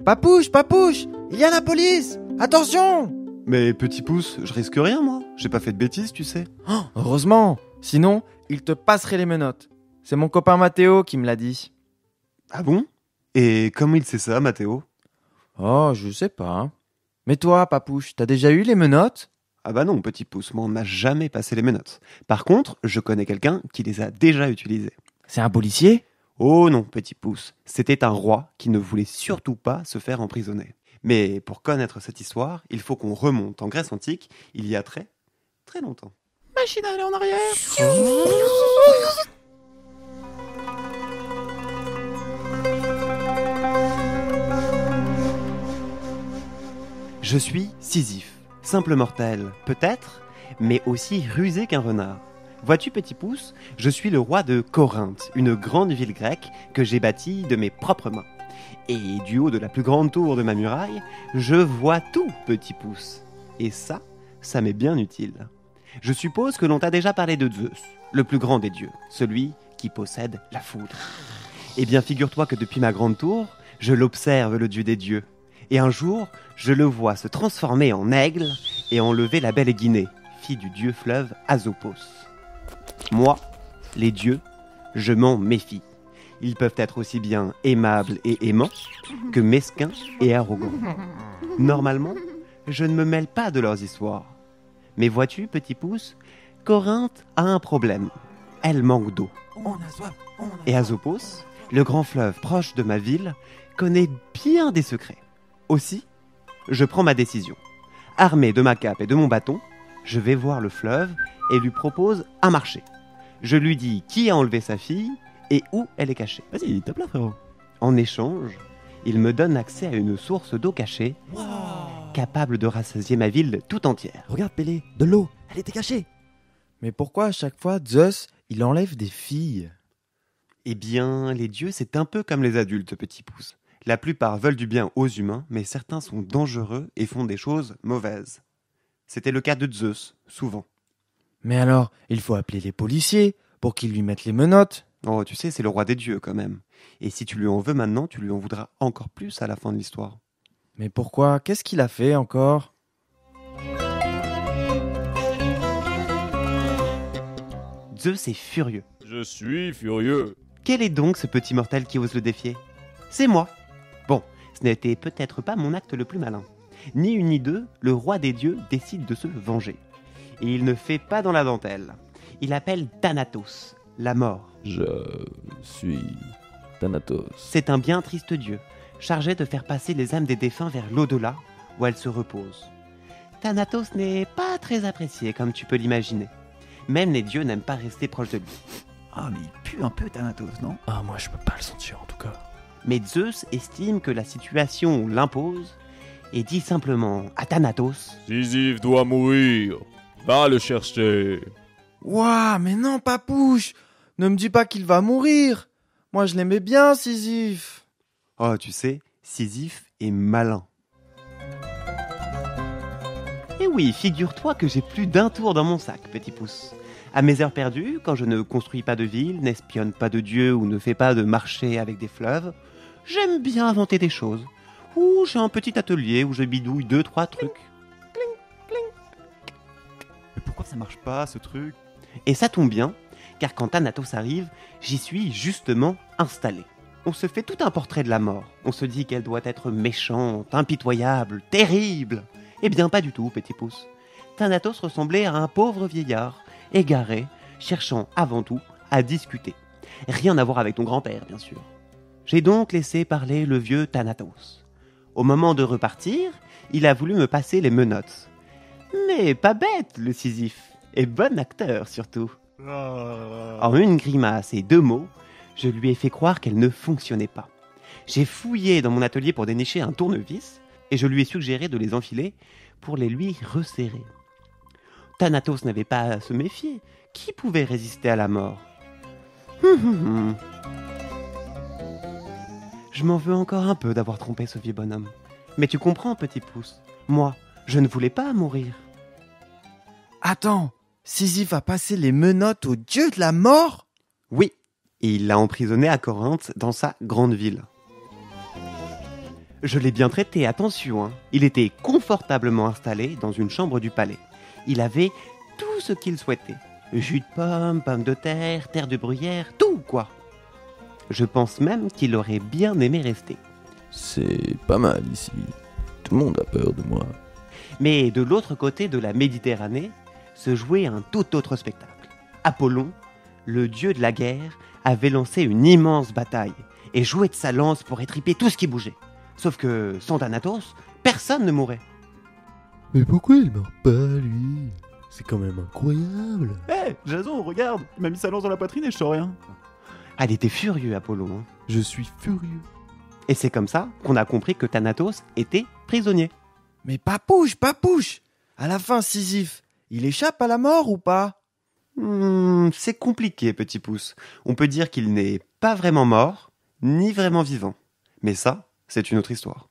Papouche, il y a la police! Attention! Mais petit pouce, je risque rien moi. J'ai pas fait de bêtises, tu sais. Oh, heureusement! Sinon, il te passerait les menottes. C'est mon copain Mathéo qui me l'a dit. Ah bon? Et comment il sait ça, Mathéo? Oh, je sais pas. Mais toi, Papouche, t'as déjà eu les menottes? Ah bah non, petit pouce, moi on m'a jamais passé les menottes. Par contre, je connais quelqu'un qui les a déjà utilisées. C'est un policier? Oh non, petit pouce, c'était un roi qui ne voulait surtout pas se faire emprisonner. Mais pour connaître cette histoire, il faut qu'on remonte en Grèce antique, il y a très, très longtemps. Machine à aller en arrière! Je suis Sisyphe, simple mortel, peut-être, mais aussi rusé qu'un renard. Vois-tu, petit pouce, je suis le roi de Corinthe, une grande ville grecque que j'ai bâtie de mes propres mains. Et du haut de la plus grande tour de ma muraille, je vois tout, petit pouce. Et ça m'est bien utile. Je suppose que l'on t'a déjà parlé de Zeus, le plus grand des dieux, celui qui possède la foudre. Eh bien, figure-toi que depuis ma grande tour, je l'observe, le dieu des dieux. Et un jour, je le vois se transformer en aigle et enlever la belle Guinée, fille du dieu fleuve Asopos. Moi, les dieux, je m'en méfie. Ils peuvent être aussi bien aimables et aimants que mesquins et arrogants. Normalement, je ne me mêle pas de leurs histoires. Mais vois-tu, petit pouce, Corinthe a un problème. Elle manque d'eau. Et Asopos, le grand fleuve proche de ma ville, connaît bien des secrets. Aussi, je prends ma décision. Armé de ma cape et de mon bâton, je vais voir le fleuve et lui propose un marché. Je lui dis qui a enlevé sa fille et où elle est cachée. Vas-y, tape là, frérot. En échange, il me donne accès à une source d'eau cachée, capable de rassasier ma ville tout entière. Regarde, Pélé, de l'eau, elle était cachée. Mais pourquoi à chaque fois, Zeus, il enlève des filles? Eh bien, les dieux, c'est un peu comme les adultes, petit pouce. La plupart veulent du bien aux humains, mais certains sont dangereux et font des choses mauvaises. C'était le cas de Zeus, souvent. Mais alors, il faut appeler les policiers pour qu'ils lui mettent les menottes. Oh, tu sais, c'est le roi des dieux quand même. Et si tu lui en veux maintenant, tu lui en voudras encore plus à la fin de l'histoire. Mais pourquoi? Qu'est-ce qu'il a fait encore? Zeus est furieux. Je suis furieux. Quel est donc ce petit mortel qui ose le défier? C'est moi. Bon, ce n'était peut-être pas mon acte le plus malin. Ni une ni deux, le roi des dieux décide de se venger. Et il ne fait pas dans la dentelle. Il appelle Thanatos, la mort. Je suis Thanatos. C'est un bien triste dieu, chargé de faire passer les âmes des défunts vers l'au-delà, où elles se reposent. Thanatos n'est pas très apprécié, comme tu peux l'imaginer. Même les dieux n'aiment pas rester proches de lui. Ah, mais il pue un peu Thanatos, non? Ah, moi je peux pas le sentir en tout cas. Mais Zeus estime que la situation l'impose et dit simplement à Thanatos: Sisyphe doit mourir. Va le chercher. Ouah, mais non, Papouche! Ne me dis pas qu'il va mourir! Moi je l'aimais bien, Sisyphe! Oh, tu sais, Sisyphe est malin. Et oui, figure-toi que j'ai plus d'un tour dans mon sac, petit pouce. À mes heures perdues, quand je ne construis pas de ville, n'espionne pas de dieu ou ne fais pas de marché avec des fleuves, j'aime bien inventer des choses. Ou j'ai un petit atelier où je bidouille 2-3 trucs. Mais pourquoi ça marche pas, ce truc? Et ça tombe bien, car quand Thanatos arrive, j'y suis justement installé. On se fait tout un portrait de la mort. On se dit qu'elle doit être méchante, impitoyable, terrible. Eh bien pas du tout, petit pouce. Thanatos ressemblait à un pauvre vieillard, égaré, cherchant avant tout à discuter. Rien à voir avec ton grand-père, bien sûr. J'ai donc laissé parler le vieux Thanatos. Au moment de repartir, il a voulu me passer les menottes. Mais pas bête, le Sisyphe, et bon acteur surtout. En une grimace et 2 mots, je lui ai fait croire qu'elle ne fonctionnait pas. J'ai fouillé dans mon atelier pour dénicher un tournevis, et je lui ai suggéré de les enfiler pour les lui resserrer. Thanatos n'avait pas à se méfier. Qui pouvait résister à la mort? Je m'en veux encore un peu d'avoir trompé ce vieux bonhomme. Mais tu comprends, petit pouce, moi, je ne voulais pas mourir. Attends, Sisyphe a passé les menottes au dieu de la mort? Oui, et il l'a emprisonné à Corinthe, dans sa grande ville. Je l'ai bien traité, attention, hein. Il était confortablement installé dans une chambre du palais. Il avait tout ce qu'il souhaitait. Jus de pomme, pommes de terre, terre de bruyère, tout quoi. Je pense même qu'il aurait bien aimé rester. C'est pas mal ici. Tout le monde a peur de moi. Mais de l'autre côté de la Méditerranée se jouait un tout autre spectacle. Apollon, le dieu de la guerre, avait lancé une immense bataille et joué de sa lance pour étriper tout ce qui bougeait. Sauf que sans Thanatos, personne ne mourrait. Mais pourquoi il meurt pas, lui? C'est quand même incroyable. Hé, Jason, regarde, il m'a mis sa lance dans la poitrine et je sens rien. Ah, il était furieux, Apollon. Hein. Je suis furieux. Et c'est comme ça qu'on a compris que Thanatos était prisonnier. Mais Papouche, à la fin, Sisyphe, il échappe à la mort ou pas? C'est compliqué, petit pouce. On peut dire qu'il n'est pas vraiment mort, ni vraiment vivant. Mais ça, c'est une autre histoire.